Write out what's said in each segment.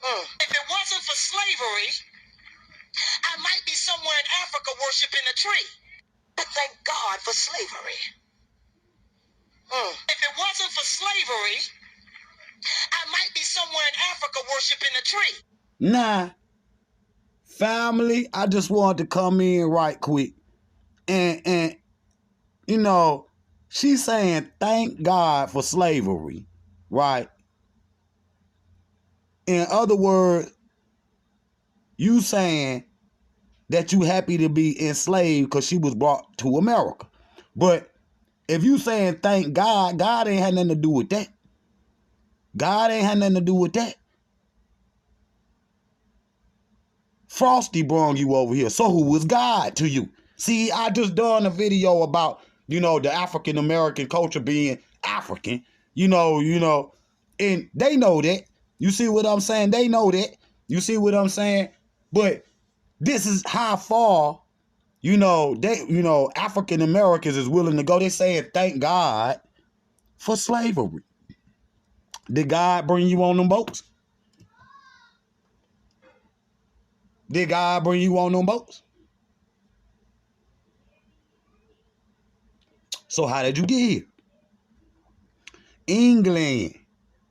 If it wasn't for slavery, I might be somewhere in Africa worshiping a tree. But thank God for slavery. If it wasn't for slavery, I might be somewhere in Africa worshiping a tree. Nah, family, I just wanted to come in right quick. And you know, she's saying thank God for slavery, right? In other words, you saying that you happy to be enslaved because she was brought to America. But if you saying thank God, God ain't had nothing to do with that. God ain't had nothing to do with that. Frosty brung you over here. So who was God to you? See, I just done a video about, the African American culture being African. And they know that. You see what I'm saying? They know that. You see what I'm saying? But this is how far, African Americans is willing to go. They saying thank God for slavery. Did God bring you on them boats? Did God bring you on them boats? So how did you get here? England,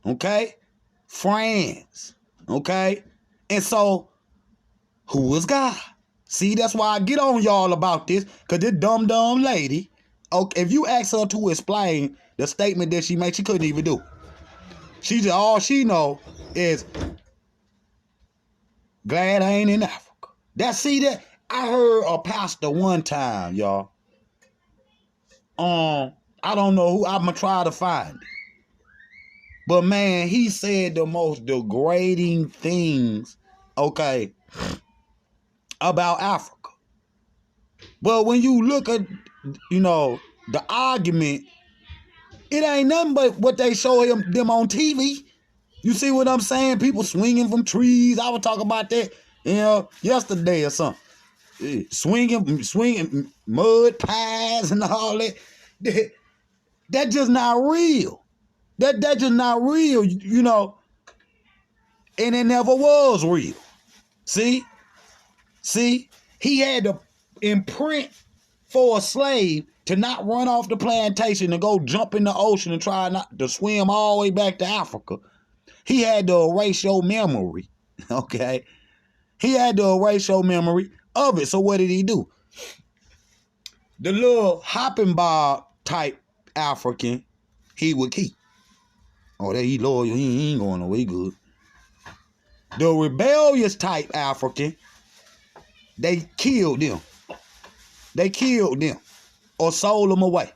okay? France, okay? And so, who was God? See, that's why I get on y'all about this, because this dumb lady, okay, if you ask her to explain the statement that she made, she couldn't even do. All she know is, glad I ain't in Africa. That I heard a pastor one time, y'all. I don't know who, I'm gonna try to find it. But man, he said the most degrading things, okay, about Africa. But when you look at, the argument, it ain't nothing but what they show them on TV. You see what I'm saying? People swinging from trees. I was talking about that, yesterday or something. Swinging mud pies and all that. That just not real. That just not real, and it never was real. See, he had to imprint for a slave to not run off the plantation and go jump in the ocean and try not to swim all the way back to Africa. He had to erase your memory, okay? He had to erase your memory of it. So what did he do? The little hopping bob type African, he would keep. Oh, that he loyal. He ain't going away good. The rebellious type African, they killed them. They killed them or sold them away.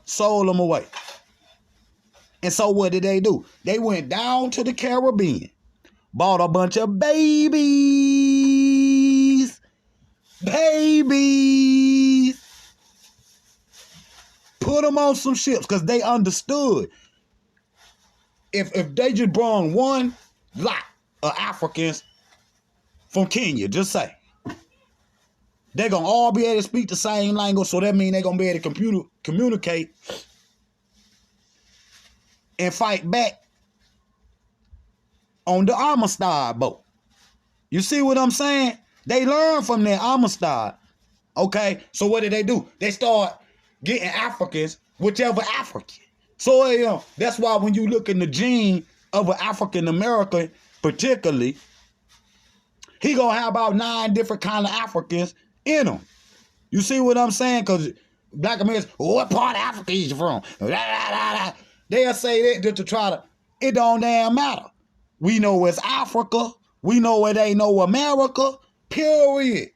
Sold them away. And so what did they do? They went down to the Caribbean, bought a bunch of babies, put them on some ships because they understood if they just brought one lot of Africans from Kenya, just say, they're going to all be able to speak the same language, so that means they're going to be able to communicate and fight back on the Amistad boat. You see what I'm saying? They learned from their Amistad. Okay? So what did they do? They start getting Africans, whichever African. So that's why when you look in the gene of an African American, particularly, he gonna have about 9 different kind of Africans in him. You see what I'm saying? Because Black Americans, what part of Africa is you from? They'll say that just to try to, it don't damn matter. We know it's Africa. We know it ain't no America. Period.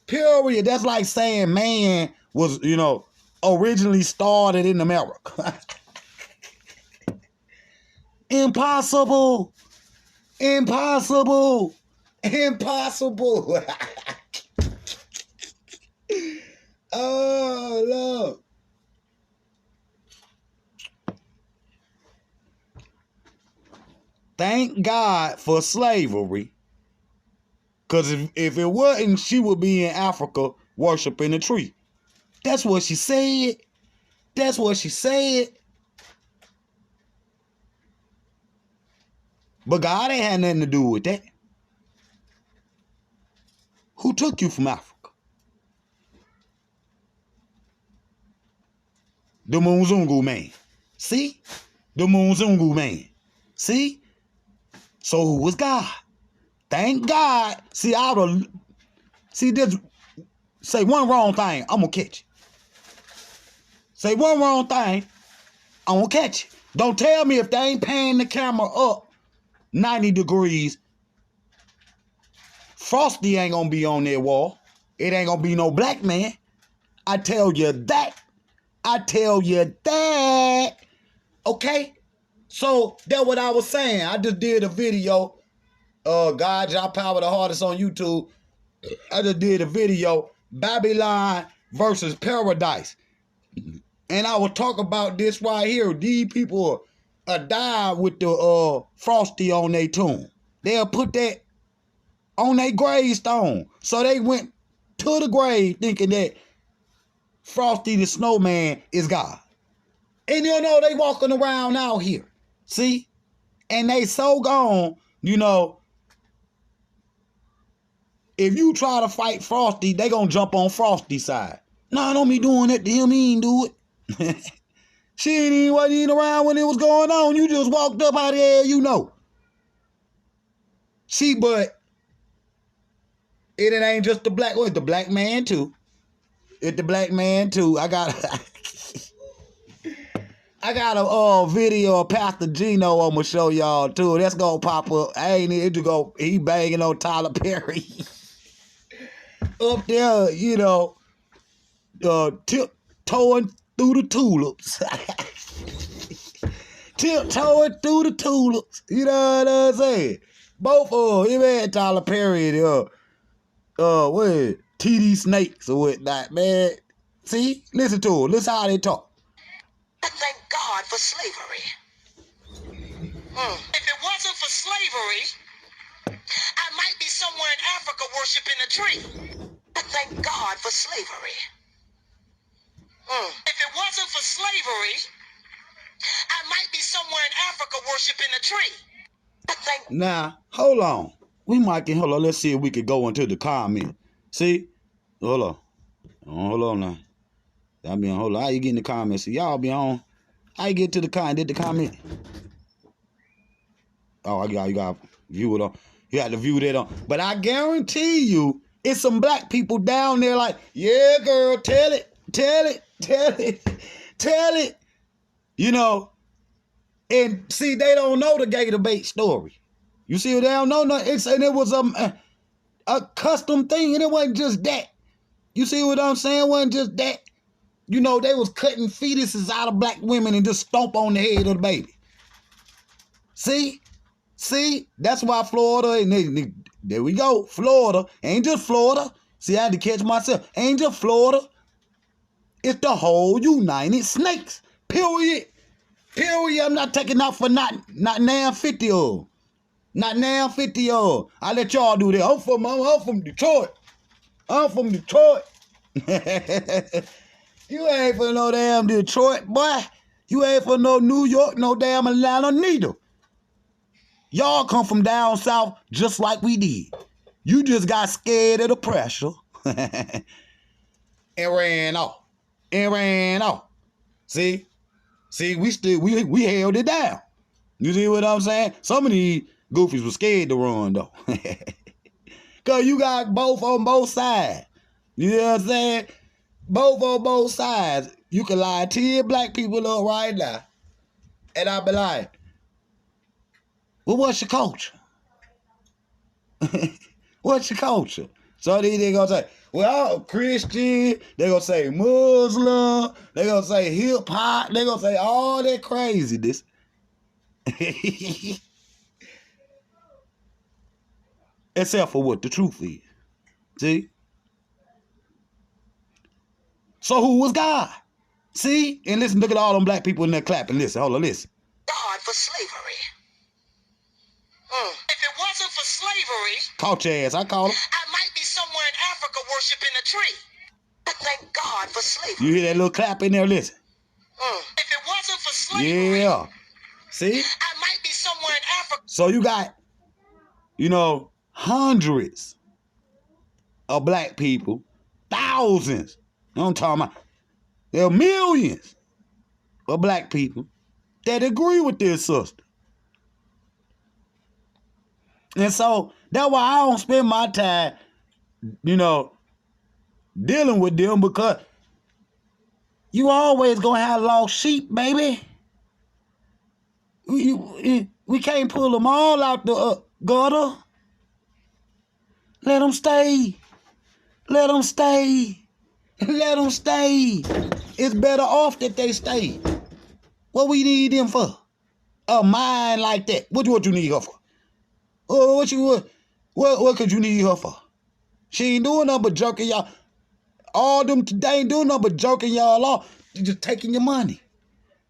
That's like saying man was, originally started in America. Impossible. Oh, look. Thank God for slavery. Because if it wasn't, she would be in Africa worshiping a tree. That's what she said. But God ain't had nothing to do with that. Who took you from Africa? The Mzungu man. See? The Mzungu man. See? So who was God? Thank God. See, this. Say one wrong thing, I'm gonna catch you. Say one wrong thing, I'm gonna catch you. Don't tell me if they ain't panning the camera up 90 degrees, Frosty ain't gonna be on that wall. It ain't gonna be no black man. I tell you that. I tell you that. Okay? So that's what I was saying. I just did a video. God, y'all power the hardest on YouTube. I just did a video, Babylon versus Paradise. And I will talk about this right here. These people died with the Frosty on their tomb. They'll put that on their gravestone. So they went to the grave thinking that Frosty the Snowman is God. And you know, they walking around out here. See? And they so gone, you know, if you try to fight Frosty, they gonna jump on Frosty's side. Nah, don't be doing that to him. He ain't do it. She wasn't even around when it was going on. You just walked up out there, you know. See, but it ain't just the black one. It's the black man too. It's the black man too. I got a video of Pastor Gino I'm gonna show y'all too. That's gonna pop up. I ain't need to go. He banging on Tyler Perry up there, you know, tiptoeing through the tulips. Tiptoeing through the tulips. You know what I'm saying? Both of them, him and Tyler Perry and what is it? TD Snakes or whatnot, man. See? Listen to them. Listen how they talk. I thank God for slavery. If it wasn't for slavery, I might be somewhere in Africa worshiping a tree. I thank God for slavery. If it wasn't for slavery, I might be somewhere in Africa worshiping a tree. I thank. Now, hold on. Hold on. Let's see if we could go into the comment. See? Hold on. Hold on now. Y'all be on. Hold on. How you get in the comments? See, y'all be on. How you get to the comment? Did the comment? Oh, you got to view it on. You got to view that on. But I guarantee you, it's some black people down there like, yeah, girl, tell it. You know, and see, they don't know the gay debate story. You see, they don't know nothing. And it was a custom thing, and it wasn't just that. You see what I'm saying? It wasn't just that. You know, they was cutting fetuses out of black women and just stomp on the head of the baby. See? That's why Florida, and there we go, Florida. Ain't just Florida. See, I had to catch myself. Ain't just Florida. It's the whole United Snakes. Period. I'm not taking out for not now 50 old. Not now 50 old. I let y'all do that. I'm from Detroit. You ain't for no damn Detroit, boy. You ain't for no New York, no damn Atlanta neither. Y'all come from down south just like we did. You just got scared of the pressure and ran off. See, we held it down. You see what I'm saying? Some of these goofies were scared to run though. Cause you got both on both sides. You know what I'm saying? Both on both sides. You can lie 10 black people up right now. And I be like, well, what's your culture? What's your culture? So they gonna say, well, Christian, they gonna say Muslim, they gonna say hip hop, they gonna say all that craziness. Except for what the truth is. See? So who was God? See? And listen, look at all them black people in there clapping. Listen, hold on, listen. God for slavery. If it wasn't for slavery, Caught your ass, I caught him. I might be somewhere in Africa worshiping a tree. I thank God for slavery. You hear that little clap in there? Listen. If it wasn't for slavery, yeah. See? I might be somewhere in Africa. So you got, hundreds of black people, thousands. I'm talking about, there are millions of black people that agree with this sister. And so that's why I don't spend my time, dealing with them, because you always gonna have lost sheep, baby. We can't pull them all out the gutter. Let them stay. Let them stay. Let them stay. It's better off that they stay. What we need them for? A mind like that. What you need her for? What could you need her for? She ain't doing nothing but jerking y'all. All them today ain't doing nothing but jerking y'all off. They just taking your money.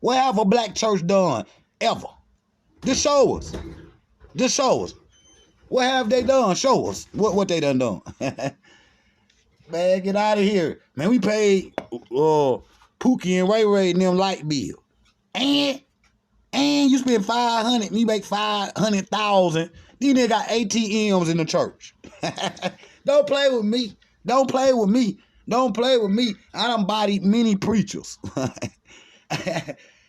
What have a black church done ever? Just show us. Just show us. What have they done? Show us what they done. Man, get out of here. Man, we paid Pookie and Ray Ray and them light bill. And you spend $500, you make $500,000. These niggas got ATMs in the church. Don't play with me. Don't play with me. Don't play with me. I done bodied many preachers.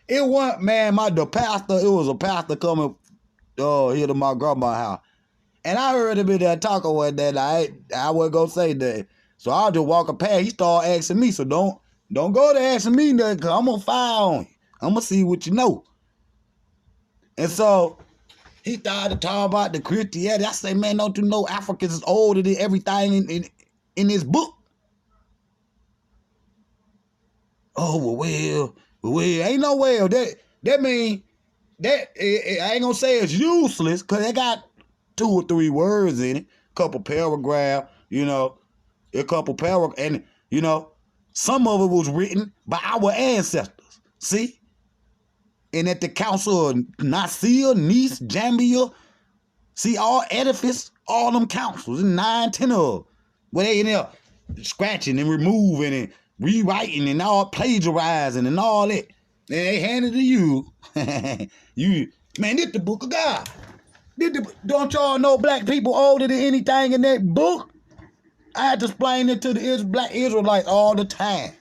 It was, man, it was a pastor coming here to my grandma's house. And I heard him in there talking one day. I wasn't gonna say that. So I was just walking past. He started asking me. So don't go to asking me nothing, because I'm gonna fire on you. I'm gonna see what you know. And so he started talking about the Christianity. I say, man, don't you know Africans is older than everything in this book? Oh, well, ain't no well. That mean that I ain't gonna say it's useless, because it got 2 or 3 words in it, couple paragraphs, a couple paragraphs, and some of it was written by our ancestors. See? And at the Council of Nicaea, Nice, Jambia, see, all edifice, all them councils, 9, 10 of them, where they in there scratching and removing and rewriting and all plagiarizing and all that. And they hand it to you. Man, this the book of God. Don't y'all know black people older than anything in that book? I had to explain it to the black Israelites all the time.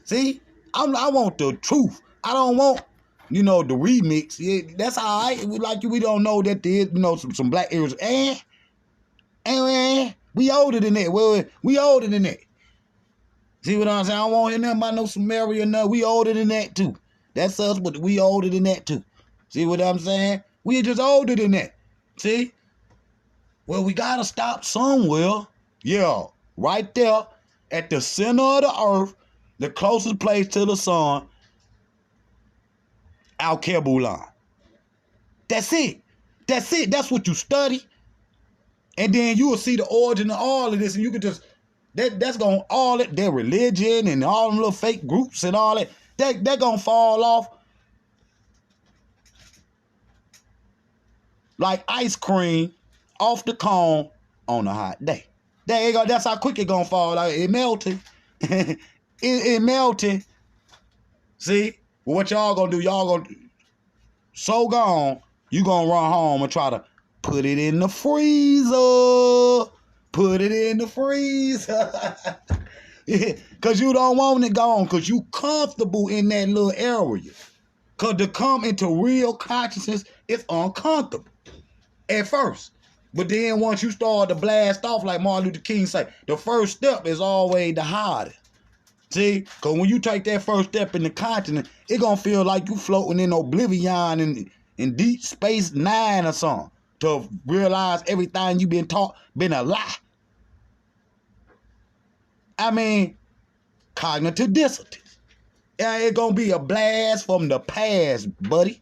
See? I want the truth. I don't want, the remix. Yeah, that's all right. We don't know that there's, some black Israelites. And we older than that. Well, we older than that. See what I'm saying? I don't want to hear nothing about no Samaria or nothing. We older than that too. That's us, but we older than that too. See what I'm saying? We just older than that. See? Well, we gotta stop somewhere. Yeah, right there at the center of the earth, the closest place to the sun, Al-Kebulan. That's it. That's it. That's what you study. And then you will see the origin of all of this, and you can just, that's gonna, all it, their religion and all them little fake groups and all that, they're gonna fall off like ice cream off the cone on a hot day. There you go. That's how quick it gonna fall out. It melted. it melted. See? Well, what y'all gonna do? Y'all gonna, so gone, you gonna run home and try to put it in the freezer. Put it in the freezer. Because you don't want it gone, because you comfortable in that little area. Because to come into real consciousness, it's uncomfortable at first. But then once you start to blast off, like Martin Luther King say, the first step is always the hardest. See? Because when you take that first step in the continent, it going to feel like you floating in oblivion in Deep Space Nine or something, to realize everything you've been taught been a lie. I mean, cognitive dissonance. Yeah, it's going to be a blast from the past, buddy.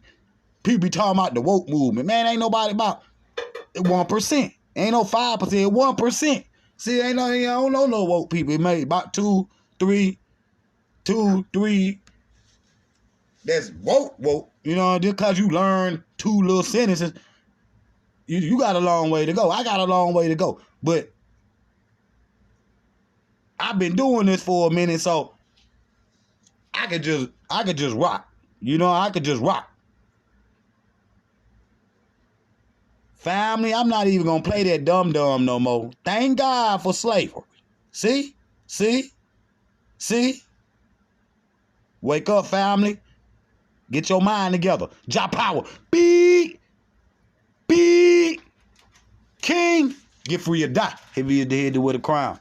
People be talking about the woke movement. Man, ain't nobody about 1%. Ain't no 5%, 1%. See, I don't know no woke people. It may about 2, 3 that's woke. Just because you learn 2 little sentences, you got a long way to go. I got a long way to go. But I've been doing this for a minute, so I could just rock. I could just rock. Family, I'm not even going to play that dum-dum no more. Thank God for slavery. See? See? See? Wake up, family. Get your mind together. Jah power. Big King. Get free or die. Heavy is the head with a crown.